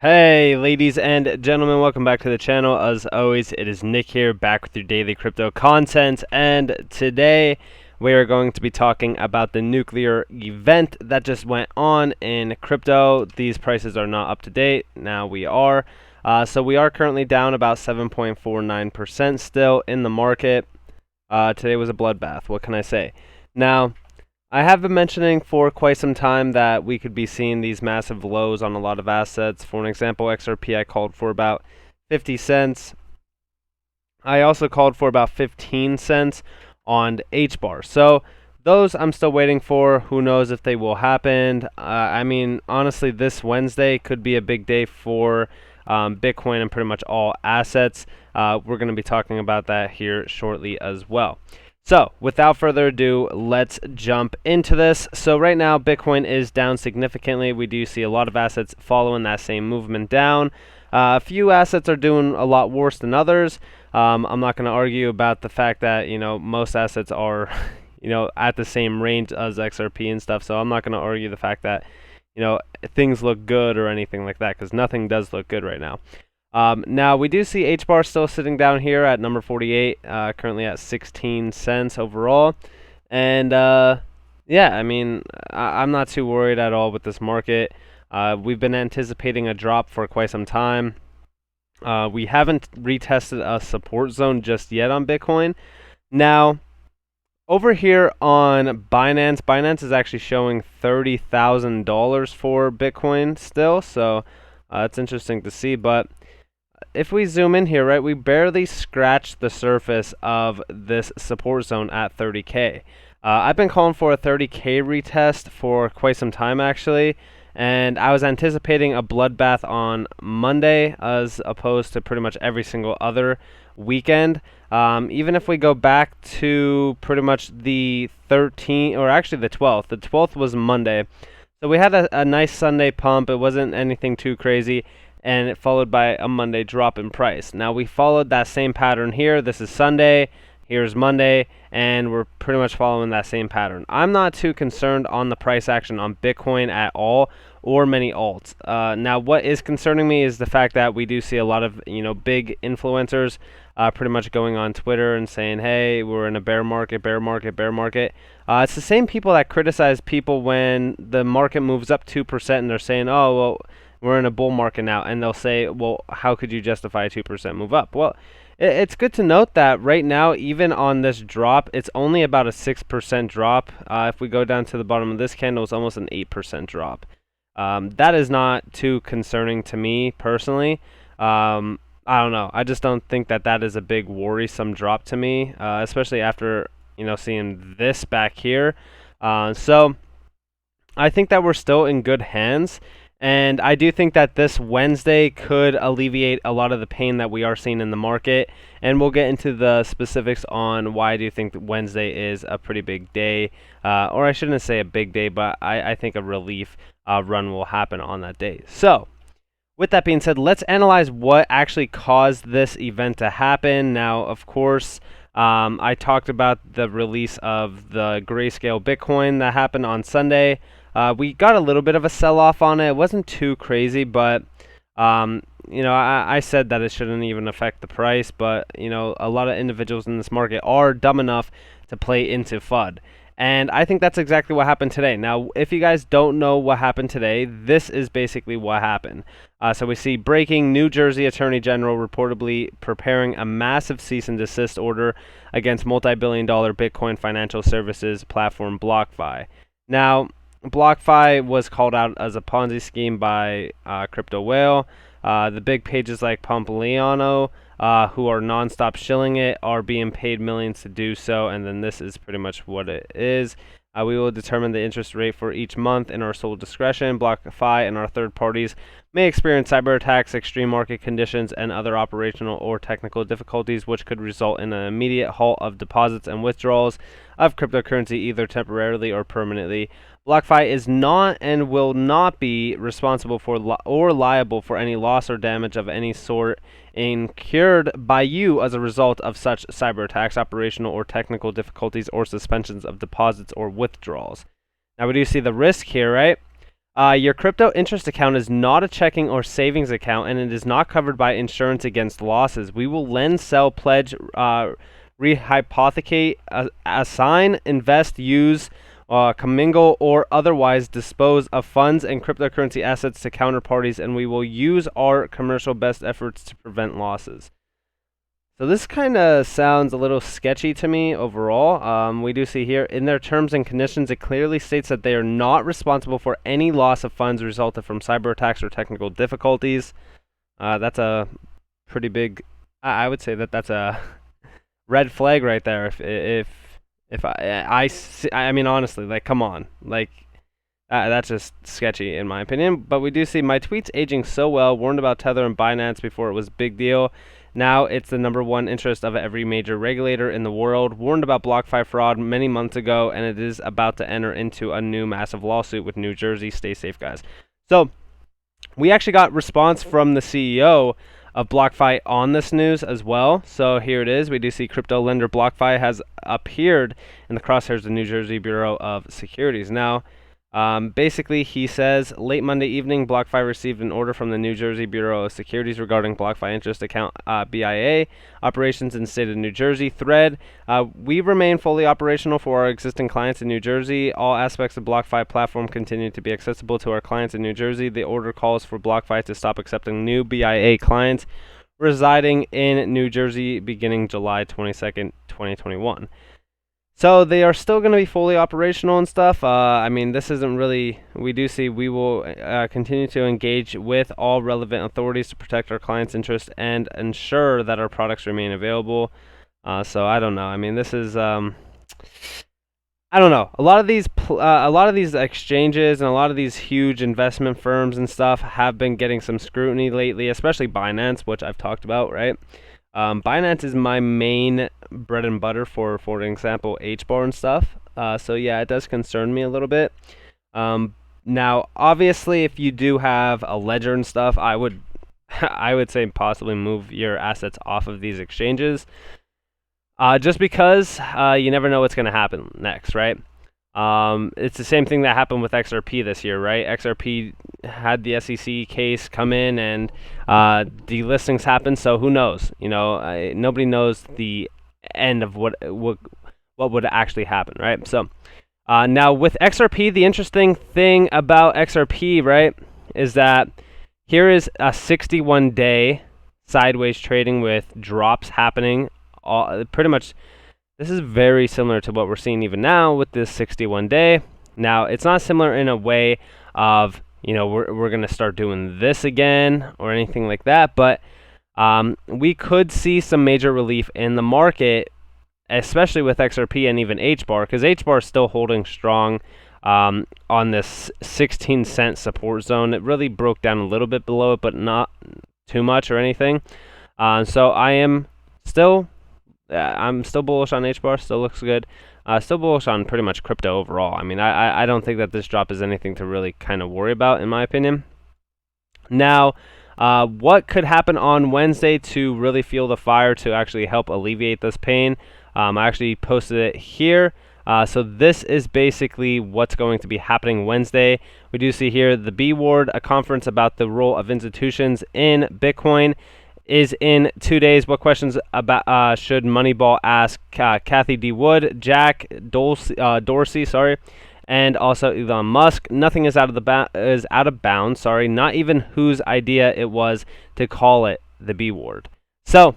Hey ladies and gentlemen, welcome back to the channel. As always, it is Nick here, back with your daily crypto content, and today we are going to be talking about the nuclear event that just went on in crypto. These prices are not up to date. Now we are. So we are currently down about 7.49% still in the market. Today was a bloodbath. What can I say? Now, I have been mentioning for quite some time that we could be seeing these massive lows on a lot of assets. For an example, XRP I called for about 50 cents. I also called for about 15 cents on HBAR. So those I'm still waiting for. Who knows if they will happen. I mean, honestly, this Wednesday could be a big day for Bitcoin and pretty much all assets. We're going to be talking about that here shortly as well. So, without further ado, let's jump into this. So right now, Bitcoin is down significantly. We do see a lot of assets following that same movement down. A few assets are doing a lot worse than others. I'm not going to argue about the fact that, most assets are, at the same range as XRP and stuff. So I'm not going to argue the fact that, things look good or anything like that, because nothing does look good right now. Now, we do see HBAR still sitting down here at number 48, currently at 16 cents overall. And, yeah, I mean, I'm not too worried at all with this market. We've been anticipating a drop for quite some time. We haven't retested a support zone just yet on Bitcoin. Now, over here on Binance, Binance is actually showing $30,000 for Bitcoin still. So, it's interesting to see, but if we zoom in here, right, we barely scratched the surface of this support zone at 30K. I've been calling for a 30K retest for quite some time, actually, and I was anticipating a bloodbath on Monday as opposed to pretty much every single other weekend. Even if we go back to pretty much the 13th, or actually the 12th. The 12th was Monday. So we had a nice Sunday pump. It wasn't anything too crazy, and it followed by a Monday drop in price. Now we followed that same pattern here. This is Sunday, here's Monday, and we're pretty much following that same pattern. I'm not too concerned on the price action on Bitcoin at all, or many alts. Now what is concerning me is the fact that we do see a lot of big influencers pretty much going on Twitter and saying, hey, we're in a bear market, bear market, bear market. It's the same people that criticize people when the market moves up 2% and they're saying, oh, well, we're in a bull market now, and they'll say, well, how could you justify a 2% move up? Well, it's good to note that right now, even on this drop, it's only about a 6% drop. If we go down to the bottom of this candle, it's almost an 8% drop. That is not too concerning to me personally. I don't know. I just don't think that is a big worrisome drop to me, especially after seeing this back here. So I think that we're still in good hands. And I do think that this Wednesday could alleviate a lot of the pain that we are seeing in the market. And we'll get into the specifics on why I do think that Wednesday is a pretty big day. Or I shouldn't say a big day, but I think a relief run will happen on that day. So, with that being said, let's analyze what actually caused this event to happen. Now, of course, I talked about the release of the Grayscale Bitcoin that happened on Sunday. We got a little bit of a sell-off on it. It wasn't too crazy, but I said that it shouldn't even affect the price. But a lot of individuals in this market are dumb enough to play into FUD, and I think that's exactly what happened today. Now, if you guys don't know what happened today, this is basically what happened. So we see breaking: New Jersey Attorney General reportedly preparing a massive cease and desist order against multi-billion-dollar Bitcoin financial services platform BlockFi. Now, BlockFi was called out as a Ponzi scheme by Crypto Whale. The big pages like Pompliano, who are non-stop shilling it, are being paid millions to do so, and then this is pretty much what it is. We will determine the interest rate for each month in our sole discretion. BlockFi and our third parties may experience cyber attacks, extreme market conditions, and other operational or technical difficulties, which could result in an immediate halt of deposits and withdrawals of cryptocurrency, either temporarily or permanently. BlockFi is not and will not be responsible for or liable for any loss or damage of any sort incurred by you as a result of such cyber attacks, operational or technical difficulties, or suspensions of deposits or withdrawals. Now we do see the risk here, right? Your crypto interest account is not a checking or savings account, and it is not covered by insurance against losses. We will lend, sell, pledge, rehypothecate, assign, invest, use, commingle, or otherwise dispose of funds and cryptocurrency assets to counterparties, and we will use our commercial best efforts to prevent losses. So this kind of sounds a little sketchy to me overall. We do see here in their terms and conditions, it clearly states that they are not responsible for any loss of funds resulted from cyber attacks or technical difficulties. That's a pretty big, I would say that that's a red flag right there. I mean, honestly, like, come on, like, that's just sketchy in my opinion. But we do see my tweets aging so well, warned about Tether and Binance before it was a big deal. Now it's the #1 interest of every major regulator in the world, warned about BlockFi fraud many months ago, and it is about to enter into a new massive lawsuit with New Jersey. Stay safe, guys. So we actually got response from the CEO of BlockFi on this news as well. So here it is. We do see crypto lender BlockFi has appeared in the crosshairs of the New Jersey Bureau of Securities. Now, basically, he says, late Monday evening, BlockFi received an order from the New Jersey Bureau of Securities regarding BlockFi interest account BIA operations in the state of New Jersey. Thread, we remain fully operational for our existing clients in New Jersey. All aspects of BlockFi platform continue to be accessible to our clients in New Jersey. The order calls for BlockFi to stop accepting new BIA clients residing in New Jersey beginning July 22nd, 2021. So they are still going to be fully operational and stuff. I mean, this isn't really, we do see we will continue to engage with all relevant authorities to protect our clients' interests and ensure that our products remain available. So I don't know. I mean, this is, I don't know. A lot of these exchanges and a lot of these huge investment firms and stuff have been getting some scrutiny lately, especially Binance, which I've talked about, right? Binance is my main bread and butter for example, HBAR and stuff. So yeah, it does concern me a little bit. Now, obviously, if you do have a ledger and stuff, I would say possibly move your assets off of these exchanges. Just because you never know what's going to happen next, right? It's the same thing that happened with XRP this year, right? XRP had the SEC case come in and delistings happened, so who knows? You know, nobody knows the end of what would actually happen, right? So now with XRP, the interesting thing about XRP, right, is that here is a 61-day sideways trading with drops happening. Pretty much, this is very similar to what we're seeing even now with this 61-day. Now, it's not similar in a way of, you know, we're going to start doing this again or anything like that, but we could see some major relief in the market, especially with XRP and even HBAR, because HBAR is still holding strong on this 16-cent support zone. It really broke down a little bit below it, but not too much or anything. So I'm still bullish on HBAR. Still looks good. Still bullish on pretty much crypto overall. I mean, I don't think that this drop is anything to really kind of worry about, in my opinion. Now, what could happen on Wednesday to really fuel the fire to actually help alleviate this pain? I actually posted it here. So this is basically what's going to be happening Wednesday. We do see here the B Ward, a conference about the role of institutions in Bitcoin, is in 2 days. What questions about should Moneyball ask Kathy D. Wood, Jack Dorsey, and also Elon Musk? Nothing is out of bounds. Sorry, not even whose idea it was to call it the B Ward. So,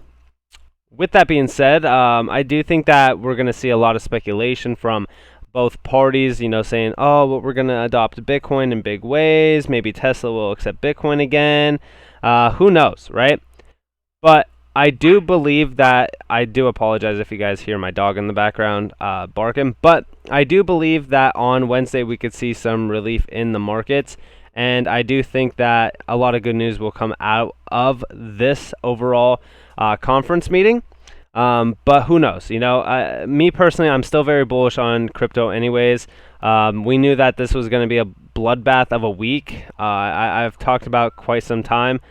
with that being said, I do think that we're going to see a lot of speculation from both parties, you know, saying, oh, well, we're going to adopt Bitcoin in big ways. Maybe Tesla will accept Bitcoin again. Who knows, right? But I do believe that, I do apologize if you guys hear my dog in the background barking, but I do believe that on Wednesday we could see some relief in the markets, and I do think that a lot of good news will come out of this overall conference meeting. But who knows? You know, me personally, I'm still very bullish on crypto anyways. We knew that this was going to be a bloodbath of a week. I've talked about quite some time.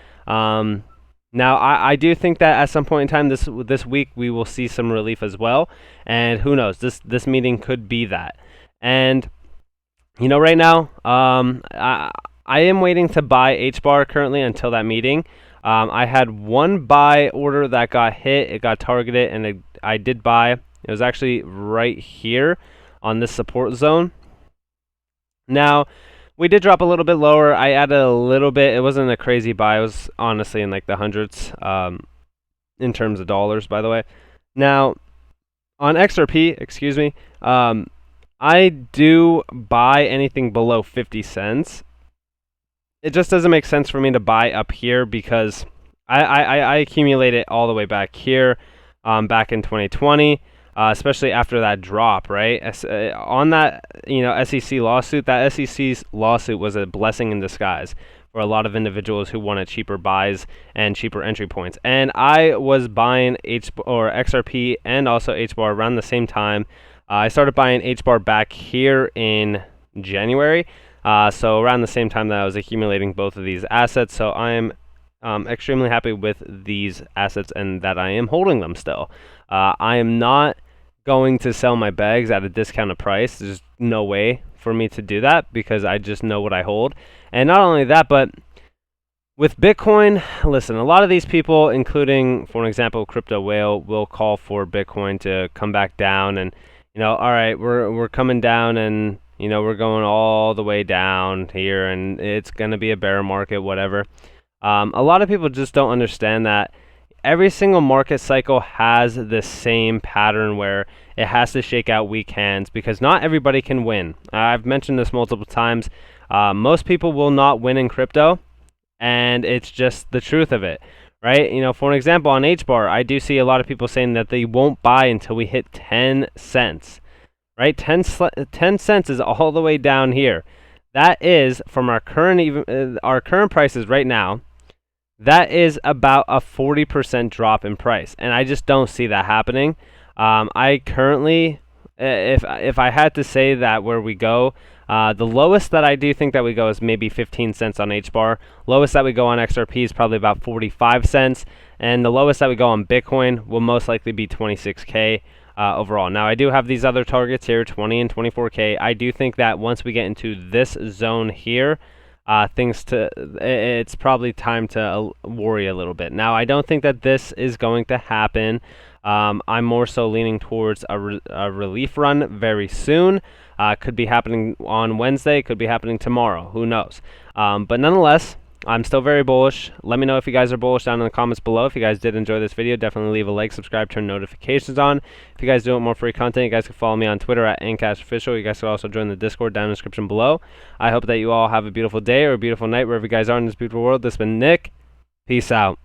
Now, I do think that at some point in time this week we will see some relief as well, and who knows, this meeting could be that. And Right now, I am waiting to buy HBAR currently until that meeting. I had one buy order that got hit. It got targeted, and I did buy. It was actually right here on this support zone. Now, we did drop a little bit lower. I added a little bit. It wasn't a crazy buy. It was honestly in like the hundreds in terms of dollars, by the way. Now, on XRP, excuse me, I do buy anything below 50 cents. It just doesn't make sense for me to buy up here because I accumulate it all the way back here, back in 2020, especially after that drop, right? On that, SEC lawsuit, that SEC lawsuit was a blessing in disguise for a lot of individuals who wanted cheaper buys and cheaper entry points. And I was buying XRP and also HBAR around the same time. I started buying HBAR back here in January. So around the same time that I was accumulating both of these assets. So I am extremely happy with these assets and that I am holding them still. I am not going to sell my bags at a discounted price. There's no way for me to do that because I just know what I hold. And not only that, but with Bitcoin, listen, a lot of these people, including, for an example, Crypto Whale, will call for Bitcoin to come back down and, all right, we're coming down and we're going all the way down here and it's going to be a bear market, whatever. A lot of people just don't understand that every single market cycle has the same pattern where it has to shake out weak hands because not everybody can win. I've mentioned this multiple times. Most people will not win in crypto, and it's just the truth of it, right? For an example, on HBAR, I do see a lot of people saying that they won't buy until we hit 10 cents. Right, 10 cents is all the way down here. That is from our current prices right now. That is about a 40% drop in price, and I just don't see that happening. I currently, if I had to say that where we go, the lowest that I do think that we go is maybe 15 cents on HBAR. Lowest that we go on XRP is probably about 45 cents, and the lowest that we go on Bitcoin will most likely be 26K. Overall. Now, I do have these other targets here, 20 and 24K. I do think that once we get into this zone here, it's probably time to worry a little bit. Now, I don't think that this is going to happen. I'm more so leaning towards a relief run very soon. Could be happening on Wednesday, could be happening tomorrow. Who knows? But nonetheless, I'm still very bullish. Let me know if you guys are bullish down in the comments below. If you guys did enjoy this video, definitely leave a like, subscribe, turn notifications on. If you guys do want more free content, you guys can follow me on Twitter at NCashOfficial. You guys can also join the Discord down in the description below. I hope that you all have a beautiful day or a beautiful night wherever you guys are in this beautiful world. This has been Nick. Peace out.